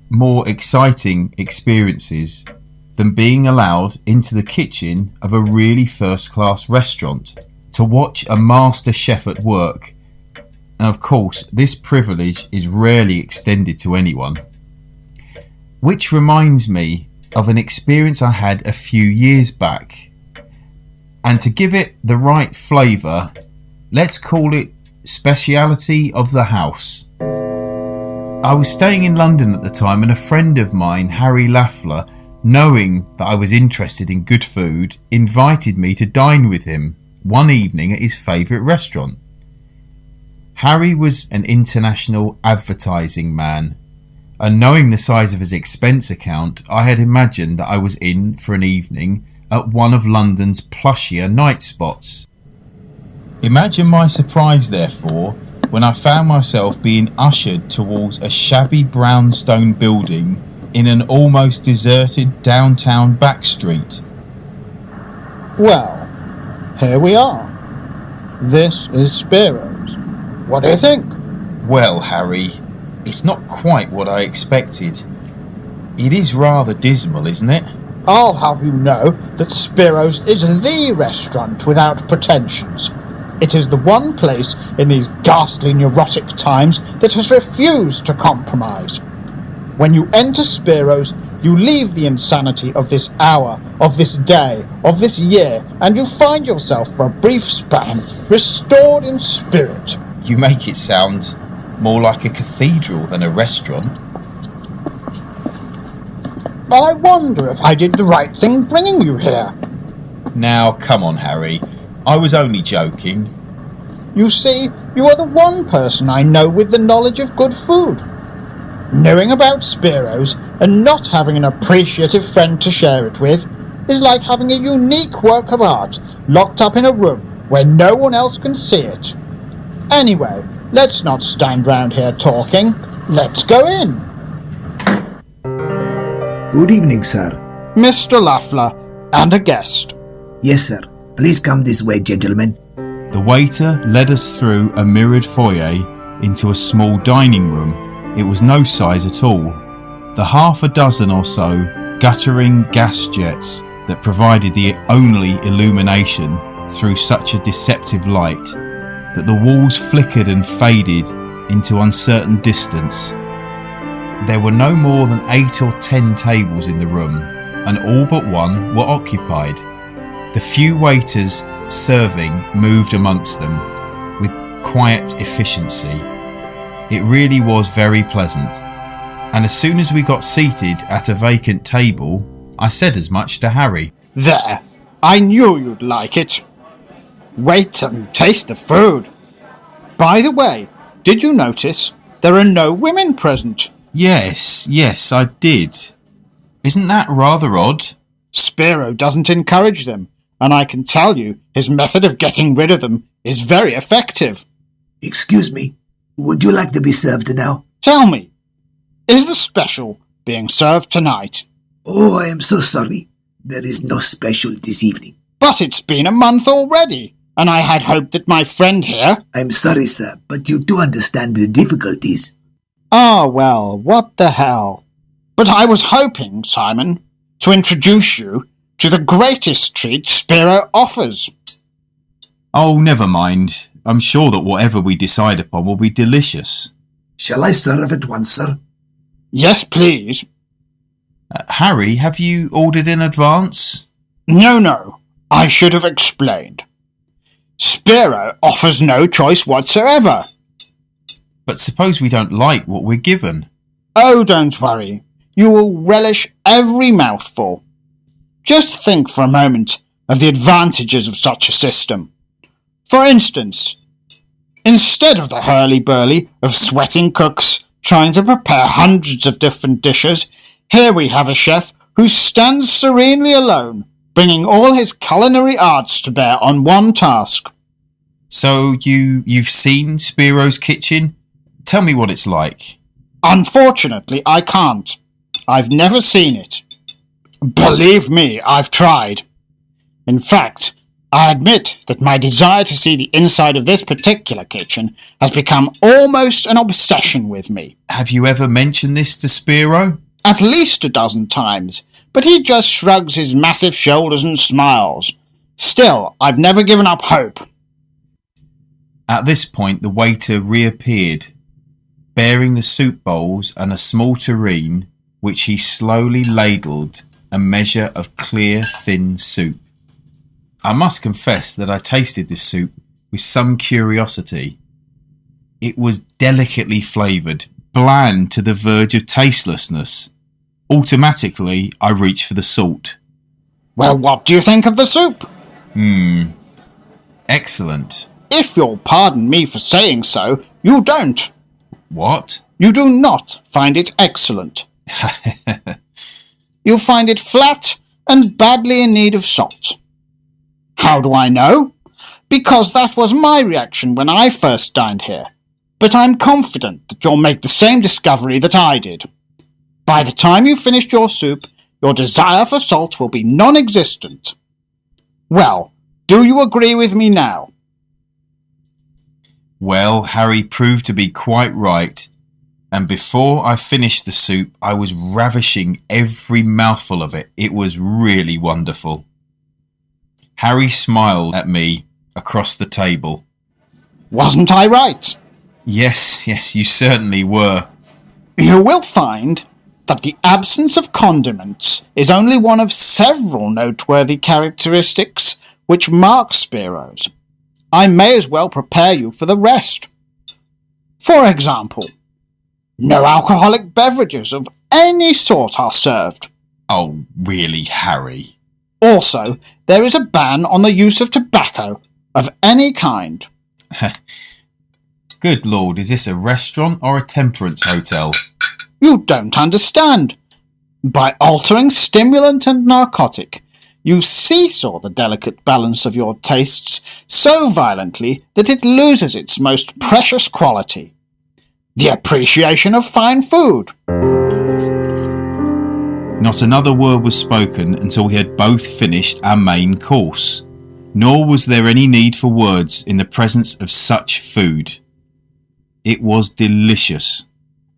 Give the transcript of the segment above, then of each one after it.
more exciting experiences than being allowed into the kitchen of a really first-class restaurant to watch a master chef at work. And of course, this privilege is rarely extended to anyone. Which reminds me of an experience I had a few years back. And to give it the right flavour, let's call it Speciality of the House. I was staying in London at the time, and a friend of mine, Harry Laffler, knowing that I was interested in good food, invited me to dine with him one evening at his favourite restaurant. Harry was an international advertising man, and knowing the size of his expense account, I had imagined that I was in for an evening at one of London's plushier night spots. Imagine my surprise, therefore, when I found myself being ushered towards a shabby brownstone building in an almost deserted downtown back street. Well, here we are. This is Spiro's. What do you think? Well, Harry, it's not quite what I expected. It is rather dismal, isn't it? I'll have you know that Spiro's is the restaurant without pretensions. It is the one place in these ghastly neurotic times that has refused to compromise. When you enter Spiro's, you leave the insanity of this hour, of this day, of this year, and you find yourself for a brief span restored in spirit. You make it sound more like a cathedral than a restaurant. I wonder if I did the right thing bringing you here. Now, come on, Harry. I was only joking. You see, you are the one person I know with the knowledge of good food. Knowing about Spiro's and not having an appreciative friend to share it with is like having a unique work of art locked up in a room where no one else can see it. Anyway, let's not stand round here talking. Let's go in. Good evening, sir. Mr. Laffler and a guest. Yes, sir. Please come this way, gentlemen. The waiter led us through a mirrored foyer into a small dining room. It was no size at all. The half a dozen or so guttering gas jets that provided the only illumination through such a deceptive light that the walls flickered and faded into uncertain distance. There were no more than 8 or 10 tables in the room, and all but one were occupied. The few waiters serving moved amongst them with quiet efficiency. It really was very pleasant, and as soon as we got seated at a vacant table, I said as much to Harry. There, I knew you'd like it. Wait till you taste the food. By the way, did you notice there are no women present? Yes, I did. Isn't that rather odd? Spiro doesn't encourage them, and I can tell you his method of getting rid of them is very effective. Excuse me, would you like to be served now? Tell me, is the special being served tonight? Oh, I am so sorry. There is no special this evening. But it's been a month already, and I had hoped that my friend here... I'm sorry, sir, but you do understand the difficulties. Ah, well, what the hell. But I was hoping, Simon, to introduce you to the greatest treat Spiro offers. Oh, never mind. I'm sure that whatever we decide upon will be delicious. Shall I serve at once, sir? Yes, please. Harry, have you ordered in advance? No. I should have explained. Spiro offers no choice whatsoever. But suppose we don't like what we're given? Oh, don't worry. You will relish every mouthful. Just think for a moment of the advantages of such a system. For instance, instead of the hurly-burly of sweating cooks trying to prepare hundreds of different dishes, here we have a chef who stands serenely alone, bringing all his culinary arts to bear on one task. So you've seen Spiro's kitchen? Tell me what it's like. Unfortunately, I can't. I've never seen it. Believe me, I've tried. In fact, I admit that my desire to see the inside of this particular kitchen has become almost an obsession with me. Have you ever mentioned this to Spiro? At least a dozen times, but he just shrugs his massive shoulders and smiles. Still, I've never given up hope. At this point, the waiter reappeared, bearing the soup bowls and a small tureen, which he slowly ladled a measure of clear, thin soup. I must confess that I tasted this soup with some curiosity. It was delicately flavoured, bland to the verge of tastelessness. Automatically, I reached for the salt. Well, what do you think of the soup? Excellent. If you'll pardon me for saying so, you don't. What? You do not find it excellent. You find it flat and badly in need of salt. How do I know? Because that was my reaction when I first dined here. But I'm confident that you'll make the same discovery that I did. By the time you've finished your soup, your desire for salt will be non-existent. Well, do you agree with me now? Well, Harry proved to be quite right, and before I finished the soup, I was ravishing every mouthful of it. It was really wonderful. Harry smiled at me across the table. Wasn't I right? Yes, you certainly were. You will find that the absence of condiments is only one of several noteworthy characteristics which mark Spiro's. I may as well prepare you for the rest. For example, no alcoholic beverages of any sort are served. Oh, really, Harry? Also, there is a ban on the use of tobacco of any kind. Good Lord, is this a restaurant or a temperance hotel? You don't understand. By altering stimulant and narcotic, you seesaw the delicate balance of your tastes so violently that it loses its most precious quality, the appreciation of fine food. Not another word was spoken until we had both finished our main course, nor was there any need for words in the presence of such food. It was delicious,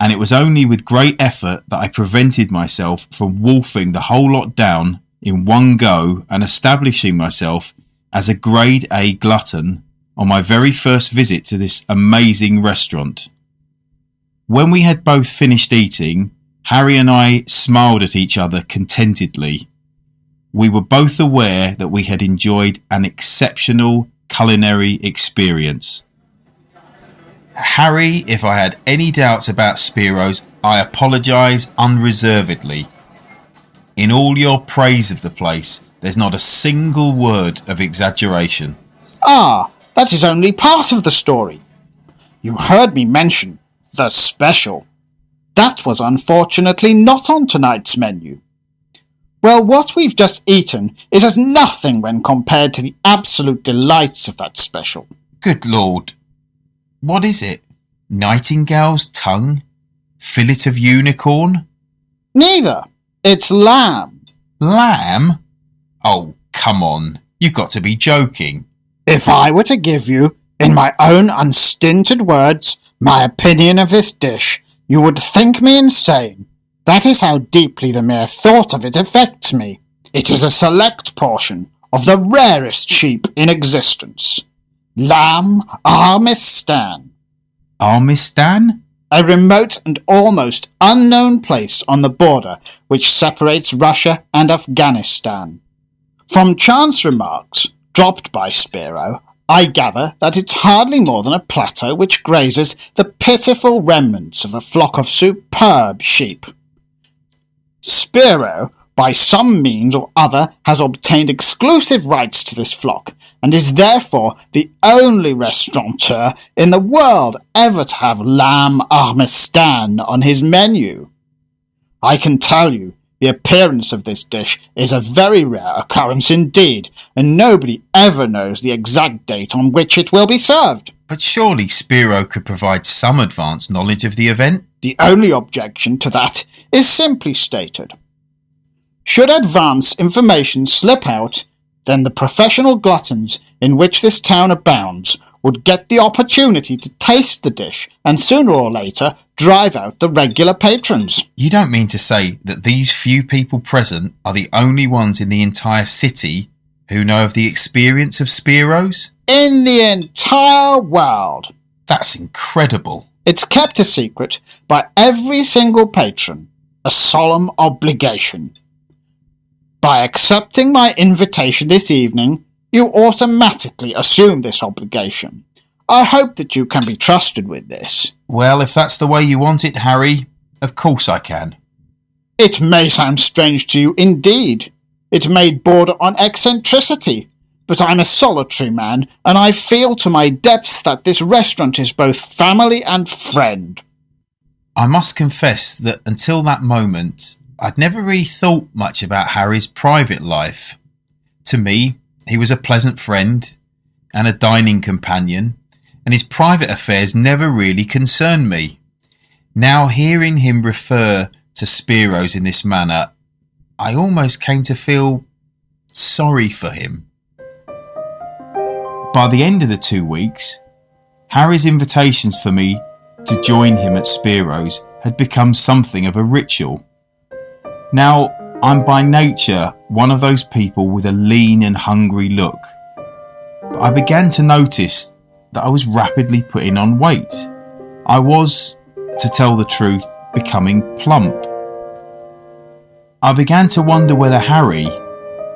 and it was only with great effort that I prevented myself from wolfing the whole lot down in one go and establishing myself as a grade A glutton on my very first visit to this amazing restaurant. When we had both finished eating, Harry and I smiled at each other contentedly. We were both aware that we had enjoyed an exceptional culinary experience. Harry, if I had any doubts about Spiro's, I apologise unreservedly. In all your praise of the place, there's not a single word of exaggeration. Ah, that is only part of the story. You heard me mention the special. That was unfortunately not on tonight's menu. Well, what we've just eaten is as nothing when compared to the absolute delights of that special. Good Lord. What is it? Nightingale's tongue? Fillet of unicorn? Neither. It's lamb. Lamb? Oh, come on. You've got to be joking. If I were to give you, in my own unstinted words, my opinion of this dish, you would think me insane. That is how deeply the mere thought of it affects me. It is a select portion of the rarest sheep in existence. Lamb Armistan. Armistan? A remote and almost unknown place on the border which separates Russia and Afghanistan. From chance remarks dropped by Spiro, I gather that it's hardly more than a plateau which grazes the pitiful remnants of a flock of superb sheep. Spiro, by some means or other, has obtained exclusive rights to this flock, and is therefore the only restaurateur in the world ever to have lamb Armistan on his menu. I can tell you, the appearance of this dish is a very rare occurrence indeed, and nobody ever knows the exact date on which it will be served. But surely Spiro could provide some advance knowledge of the event? The only objection to that is simply stated. Should advance information slip out, then the professional gluttons in which this town abounds would get the opportunity to taste the dish and sooner or later drive out the regular patrons. You don't mean to say that these few people present are the only ones in the entire city who know of the experience of Spiro's? In the entire world. That's incredible. It's kept a secret by every single patron, a solemn obligation. By accepting my invitation this evening, you automatically assume this obligation. I hope that you can be trusted with this. Well, if that's the way you want it, Harry, of course I can. It may sound strange to you indeed. It may border on eccentricity, but I'm a solitary man, and I feel to my depths that this restaurant is both family and friend. I must confess that until that moment, I'd never really thought much about Harry's private life. To me, he was a pleasant friend and a dining companion, and his private affairs never really concerned me. Now, hearing him refer to Spiro's in this manner, I almost came to feel sorry for him. By the end of the 2 weeks, Harry's invitations for me to join him at Spiro's had become something of a ritual. Now, I'm by nature one of those people with a lean and hungry look, but I began to notice that I was rapidly putting on weight. I was, to tell the truth, becoming plump. I began to wonder whether Harry,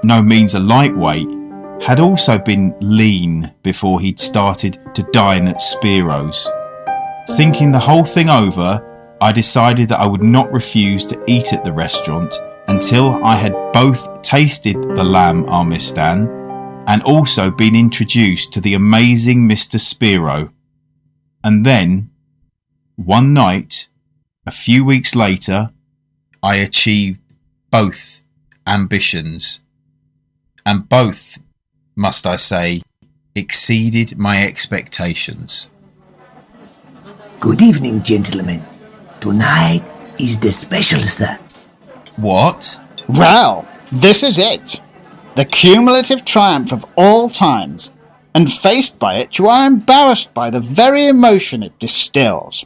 no means a lightweight, had also been lean before he'd started to dine at Spiro's. Thinking the whole thing over, I decided that I would not refuse to eat at the restaurant until I had both tasted the lamb armistan and also been introduced to the amazing Mr. Spiro. And then, one night, a few weeks later, I achieved both ambitions. And both, must I say, exceeded my expectations. Good evening, gentlemen. Tonight is the special, sir. What? Well, this is it. The cumulative triumph of all times. And faced by it, you are embarrassed by the very emotion it distills.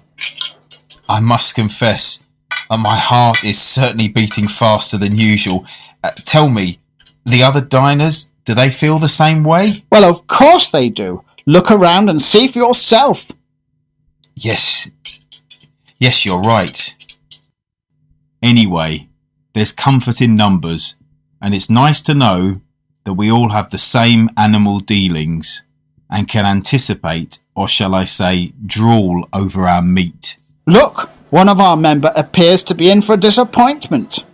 I must confess that my heart is certainly beating faster than usual. Tell me, the other diners, do they feel the same way? Well, of course they do. Look around and see for yourself. Yes, you're right. Anyway, there's comfort in numbers, and it's nice to know that we all have the same animal dealings and can anticipate, or shall I say, drool over our meat. Look, one of our member appears to be in for a disappointment.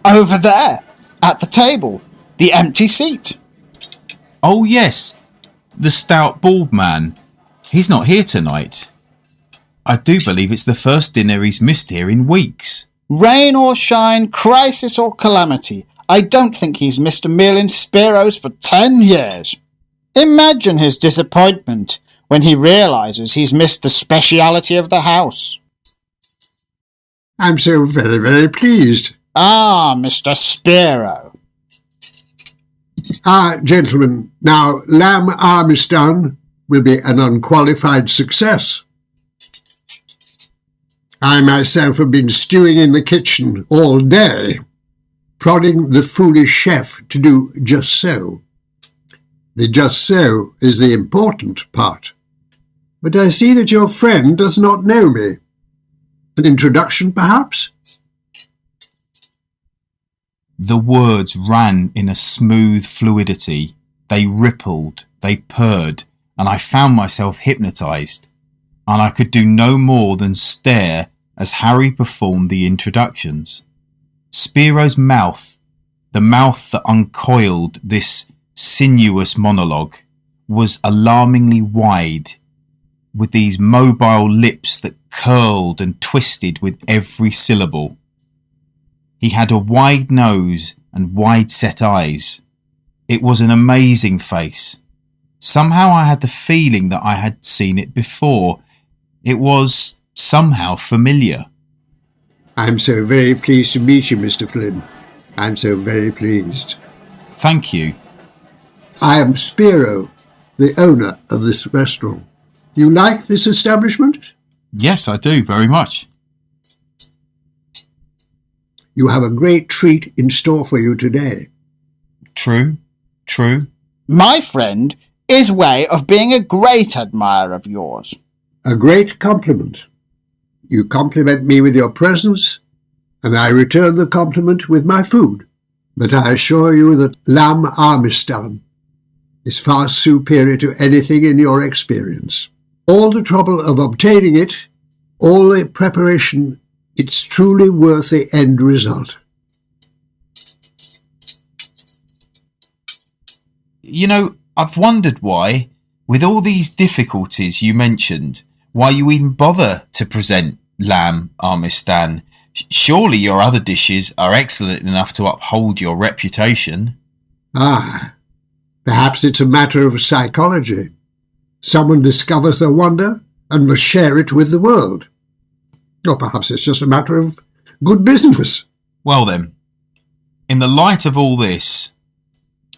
Over there, at the table, the empty seat. Oh yes, the stout bald man. He's not here tonight. I do believe it's the first dinner he's missed here in weeks. Rain or shine, crisis or calamity, I don't think he's missed a meal in Spiro's for 10 years. Imagine his disappointment when he realises he's missed the speciality of the house. I'm so very, very pleased. Ah, Mr. Spiro. Gentlemen, now lamb armistan will be an unqualified success. I myself have been stewing in the kitchen all day, prodding the foolish chef to do just so. The just so is the important part. But I see that your friend does not know me. An introduction, perhaps? The words ran in a smooth fluidity. They rippled, they purred, and I found myself hypnotised. And I could do no more than stare as Harry performed the introductions. Spiro's mouth, the mouth that uncoiled this sinuous monologue, was alarmingly wide, with these mobile lips that curled and twisted with every syllable. He had a wide nose and wide-set eyes. It was an amazing face. Somehow I had the feeling that I had seen it before. It was somehow familiar. I'm so very pleased to meet you, Mr. Flynn. I'm so very pleased. Thank you. I am Spiro, the owner of this restaurant. You like this establishment? Yes, I do, very much. You have a great treat in store for you today. True. My friend is way of being a great admirer of yours. A great compliment. You compliment me with your presence, and I return the compliment with my food. But I assure you that lamb armistan is far superior to anything in your experience. All the trouble of obtaining it, all the preparation, it's truly worth the end result. You know, I've wondered why, with all these difficulties you mentioned, why you even bother to present lamb armistan. Surely your other dishes are excellent enough to uphold your reputation. Ah, perhaps it's a matter of psychology. Someone discovers a wonder and must share it with the world. Or perhaps it's just a matter of good business. Well then, in the light of all this,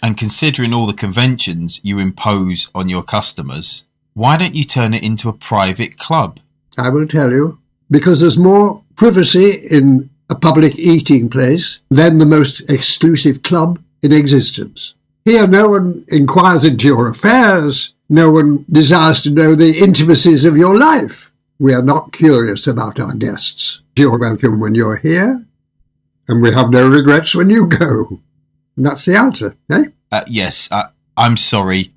and considering all the conventions you impose on your customers, why don't you turn it into a private club? I will tell you, because there's more privacy in a public eating place than the most exclusive club in existence. Here no one inquires into your affairs, no one desires to know the intimacies of your life. We are not curious about our guests. You're welcome when you're here, and we have no regrets when you go. And that's the answer, eh? Yes, I'm sorry.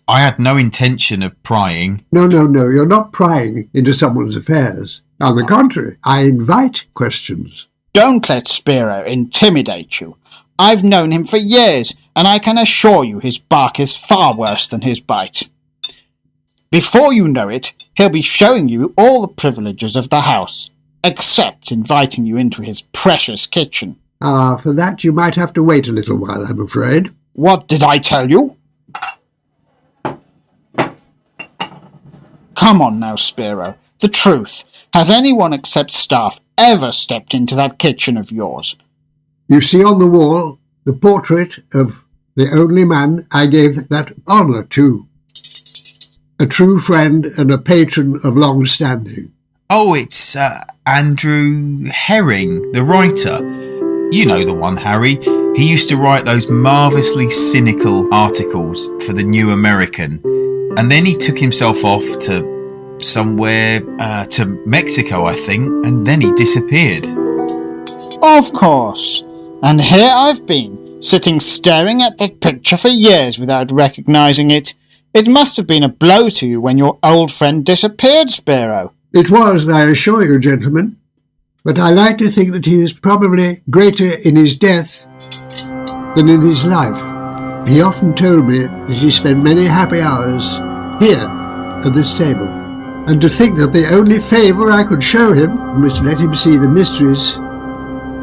I had no intention of prying. No, you're not prying into someone's affairs. On the contrary, I invite questions. Don't let Spiro intimidate you. I've known him for years, and I can assure you his bark is far worse than his bite. Before you know it, he'll be showing you all the privileges of the house, except inviting you into his precious kitchen. For that you might have to wait a little while, I'm afraid. What did I tell you? Come on now, Spiro. The truth. Has anyone except staff ever stepped into that kitchen of yours? You see on the wall the portrait of the only man I gave that honour to. A true friend and a patron of long standing. Oh, it's Andrew Herring, the writer. You know the one, Harry. He used to write those marvellously cynical articles for the New American. And then he took himself off to somewhere, to Mexico, I think, and then he disappeared. Of course. And here I've been, sitting staring at that picture for years without recognising it. It must have been a blow to you when your old friend disappeared, Spiro. It was, I assure you, gentlemen. But I like to think that he was probably greater in his death than in his life. He often told me that he spent many happy hours here at this table. And to think that the only favour I could show him was to let him see the mysteries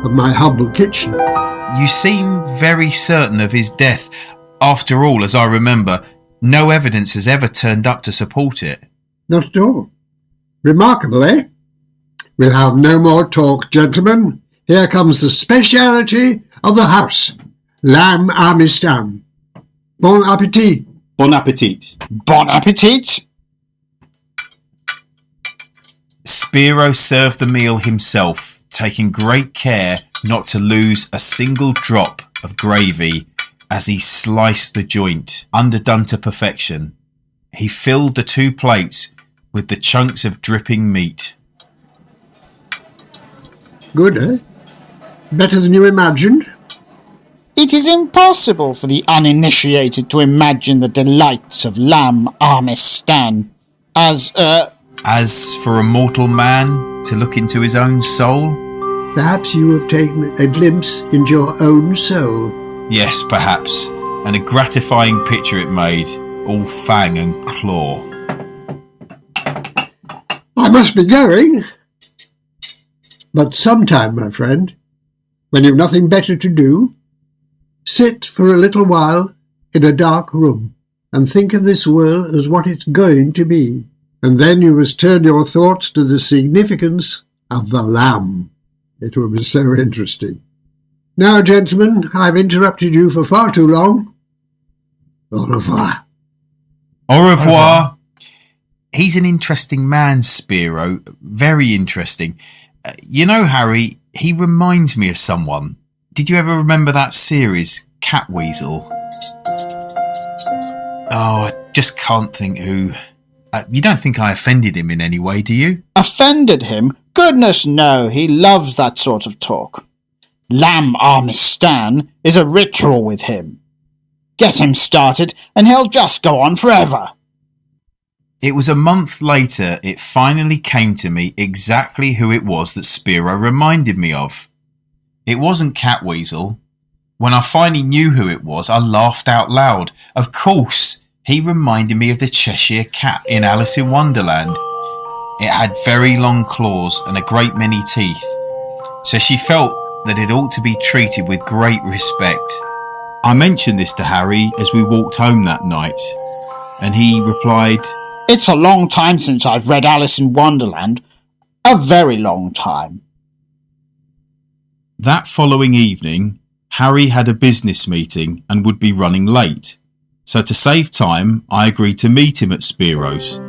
of my humble kitchen. You seem very certain of his death. After all, as I remember, no evidence has ever turned up to support it. Not at all. Remarkable, eh? We'll have no more talk, gentlemen. Here comes the speciality of the house. Lamb armistan. Bon appétit. Bon appetit. Bon appetit. Spiro served the meal himself, taking great care not to lose a single drop of gravy as he sliced the joint, underdone to perfection. He filled the 2 plates with the chunks of dripping meat. Good, eh? Better than you imagined? It is impossible for the uninitiated to imagine the delights of lamb armistan as for a mortal man to look into his own soul? Perhaps you have taken a glimpse into your own soul. Yes, perhaps, and a gratifying picture it made, all fang and claw. I must be going. But sometime, my friend, when you've nothing better to do, sit for a little while in a dark room and think of this world as what it's going to be. And then you must turn your thoughts to the significance of the lamb. It will be so interesting. Now, gentlemen, I've interrupted you for far too long. Au revoir. Au revoir. He's an interesting man, Spiro. Very interesting. You know, Harry, he reminds me of someone. Did you ever remember that series, Catweasel? Oh, I just can't think who. You don't think I offended him in any way, do you? Offended him? Goodness no, he loves that sort of talk. Lamb Armistan is a ritual with him. Get him started and he'll just go on forever. It was a month later it finally came to me exactly who it was that Spiro reminded me of. It wasn't Catweasel. When I finally knew who it was, I laughed out loud. Of course, he reminded me of the Cheshire Cat in Alice in Wonderland. It had very long claws and a great many teeth, so she felt that it ought to be treated with great respect. I mentioned this to Harry as we walked home that night, and he replied, "It's a long time since I've read Alice in Wonderland. A very long time." That following evening, Harry had a business meeting and would be running late. So to save time, I agreed to meet him at Spiro's.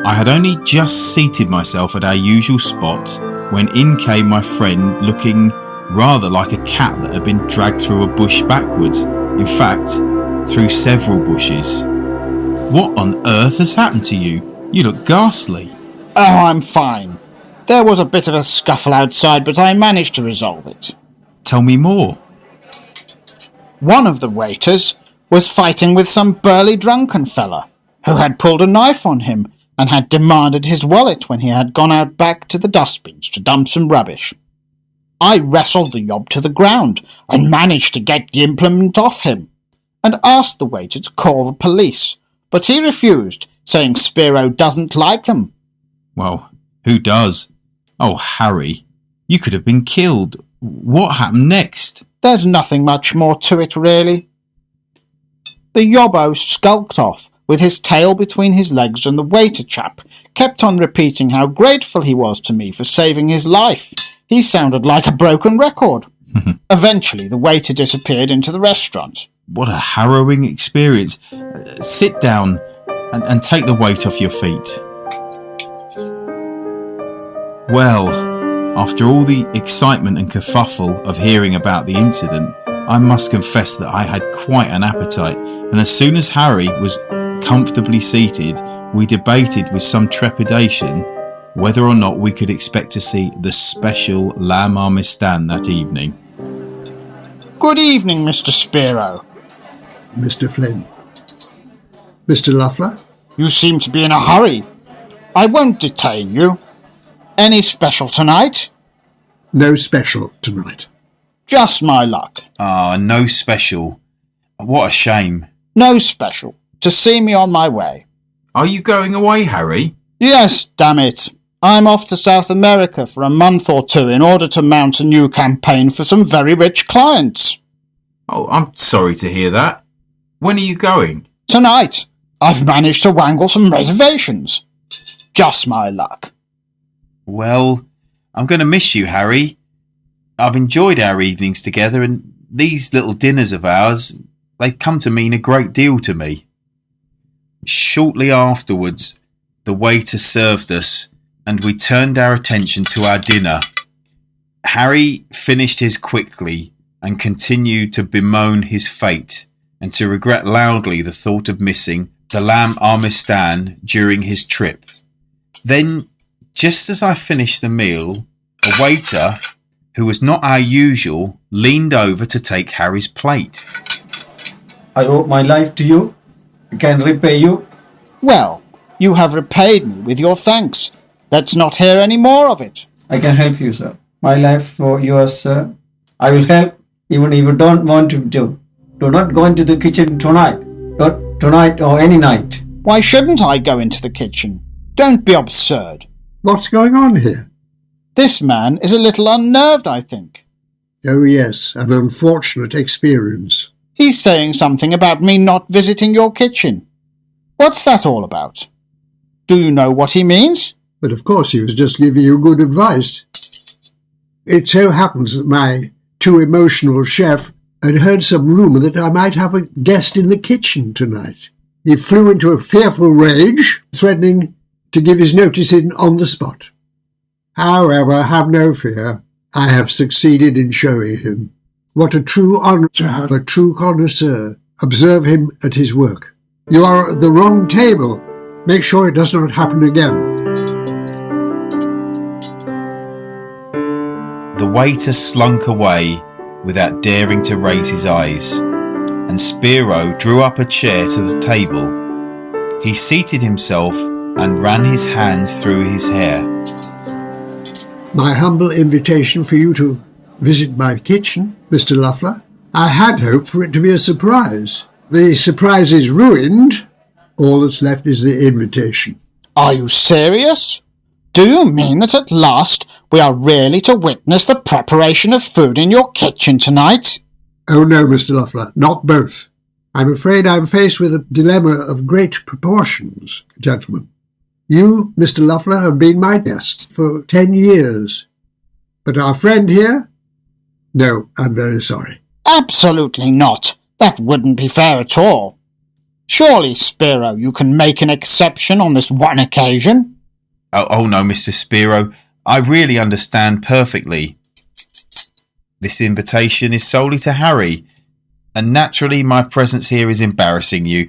I had only just seated myself at our usual spot when in came my friend looking rather like a cat that had been dragged through a bush backwards. In fact, through several bushes. "What on earth has happened to you? You look ghastly." "Oh, I'm fine. There was a bit of a scuffle outside, but I managed to resolve it." "Tell me more." One of the waiters was fighting with some burly drunken fella who had pulled a knife on him and had demanded his wallet when he had gone out back to the dustbins to dump some rubbish. I wrestled the yob to the ground and managed to get the implement off him and asked the waiter to call the police, but he refused, saying Spiro doesn't like them. "Well, who does? Oh, Harry, you could have been killed. What happened next?" "There's nothing much more to it, really. The yobbo skulked off with his tail between his legs, and the waiter chap kept on repeating how grateful he was to me for saving his life. He sounded like a broken record. Eventually, the waiter disappeared into the restaurant." What a harrowing experience. Sit down and take the weight off your feet. Well, after all the excitement and kerfuffle of hearing about the incident, I must confess that I had quite an appetite, and as soon as Harry was comfortably seated, we debated with some trepidation whether or not we could expect to see the special Lamb Armistan that evening. "Good evening, Mr. Spiro." Mr. Flynn. Mr. Luffler? "You seem to be in a hurry. I won't detain you. Any special tonight?" No special tonight. "Just my luck." Ah, no special. What a shame. "No special. To see me on my way." Are you going away, Harry? "Yes, damn it. I'm off to South America for a month or two in order to mount a new campaign for some very rich clients." Oh, I'm sorry to hear that. When are you going? "Tonight. I've managed to wangle some reservations. Just my luck." Well, I'm going to miss you, Harry. I've enjoyed our evenings together, and these little dinners of ours, they've come to mean a great deal to me. Shortly afterwards, the waiter served us, and we turned our attention to our dinner. Harry finished his quickly and continued to bemoan his fate and to regret loudly the thought of missing the Lamb Armistan during his trip. Then, just as I finished the meal, a waiter, who was not our usual, leaned over to take Harry's plate. "I owe my life to you. I can repay you." "Well, you have repaid me with your thanks. Let's not hear any more of it." "I can help you, sir. My life for yours, sir. I will help even if you don't want to do. Do not go into the kitchen tonight. Not tonight or any night." "Why shouldn't I go into the kitchen? Don't be absurd. What's going on here? This man is a little unnerved, I think. Oh yes, an unfortunate experience. He's saying something about me not visiting your kitchen. What's that all about? Do you know what he means?" But of course he was just giving you good advice. It so happens that my too emotional chef had heard some rumour that I might have a guest in the kitchen tonight. He flew into a fearful rage, threatening to give his notice in on the spot. However, have no fear. I have succeeded in showing him what a true honour to have a true connoisseur. Observe him at his work. You are at the wrong table. Make sure it does not happen again. The waiter slunk away without daring to raise his eyes, and Spiro drew up a chair to the table. He seated himself and ran his hands through his hair. My humble invitation for you to visit my kitchen, Mr. Luffler. I had hoped for it to be a surprise. The surprise is ruined. All that's left is the invitation. Are you serious? Do you mean that at last we are really to witness the preparation of food in your kitchen tonight? Oh no, Mr. Luffler, not both. I'm afraid I'm faced with a dilemma of great proportions, gentlemen. You, Mr. Luffler, have been my guest for 10 years. But our friend here? No, I'm very sorry. Absolutely not. That wouldn't be fair at all. Surely, Spiro, you can make an exception on this one occasion. Oh no, Mr. Spiro, I really understand perfectly. This invitation is solely to Harry, and naturally my presence here is embarrassing you.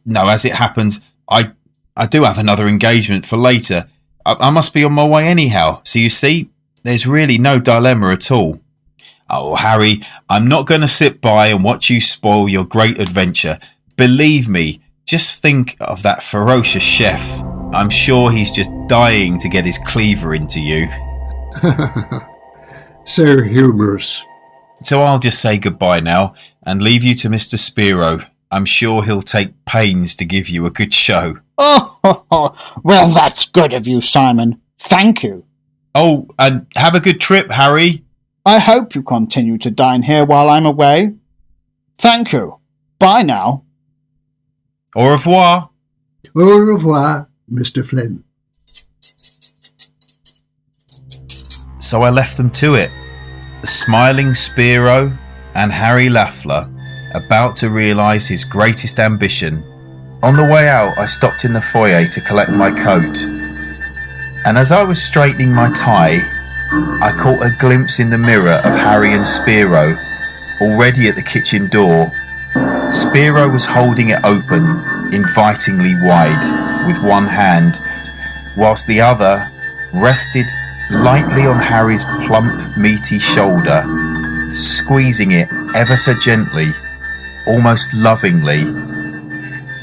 No, as it happens, I do have another engagement for later. I must be on my way anyhow, so you see, there's really no dilemma at all. Oh, Harry, I'm not going to sit by and watch you spoil your great adventure. Believe me, just think of that ferocious chef. I'm sure he's just dying to get his cleaver into you. So humorous. So I'll just say goodbye now and leave you to Mr. Spiro. I'm sure he'll take pains to give you a good show. Oh, well, that's good of you, Simon. Thank you. Oh, and have a good trip, Harry. I hope you continue to dine here while I'm away. Thank you. Bye now. Au revoir. Au revoir, Mr. Flynn. So I left them to it. The smiling Spiro and Harry Lafler about to realise his greatest ambition. On the way out, I stopped in the foyer to collect my coat. And as I was straightening my tie, I caught a glimpse in the mirror of Harry and Spiro, already at the kitchen door. Spiro was holding it open, invitingly wide, with one hand, whilst the other rested lightly on Harry's plump, meaty shoulder, squeezing it ever so gently, almost lovingly,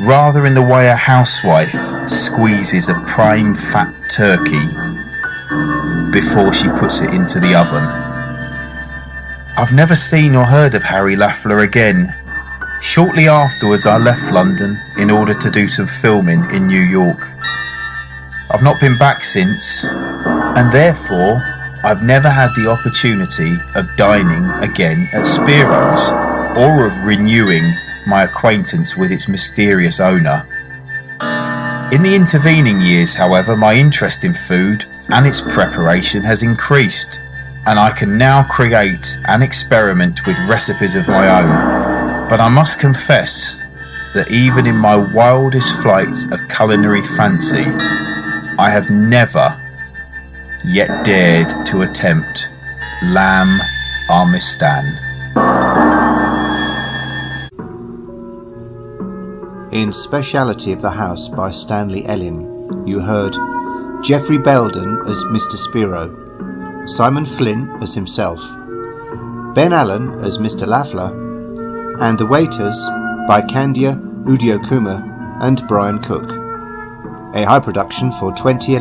rather in the way a housewife squeezes a prime fat turkey before she puts it into the oven. I've never seen or heard of Harry Lafler again. Shortly afterwards I left London in order to do some filming in New York. I've not been back since, and therefore I've never had the opportunity of dining again at Spiro's, or of renewing my acquaintance with its mysterious owner. In the intervening years, however, my interest in food and its preparation has increased, and I can now create and experiment with recipes of my own. But I must confess that even in my wildest flights of culinary fancy, I have never yet dared to attempt lamb parmesan. In Speciality of the House by Stanley Ellin, you heard Geoffrey Bayldon as Mr. Spiro, Simon Flynn as himself, Ben Allen as Mr. Lafler, and The Waiters by Candia Udiokuma and Brian Cook. A high production for 2011.